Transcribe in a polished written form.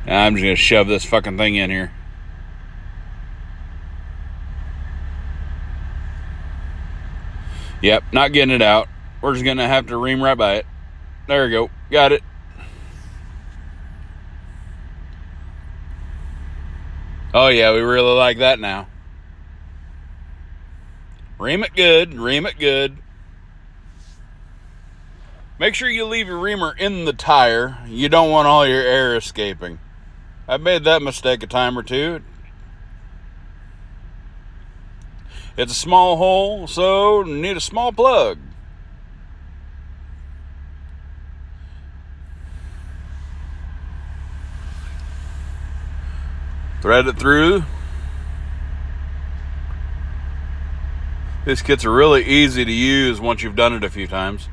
I'm just going to shove this fucking thing in here. Yep, not getting it out. We're just going to have to ream right by it. There we go. Got it. Oh, yeah, we really like that now. Ream it good. Ream it good. Make sure you leave your reamer in the tire. You don't want all your air escaping. I've made that mistake a time or two. It's a small hole, so need a small plug. Thread it through. These kits are really easy to use once you've done it a few times.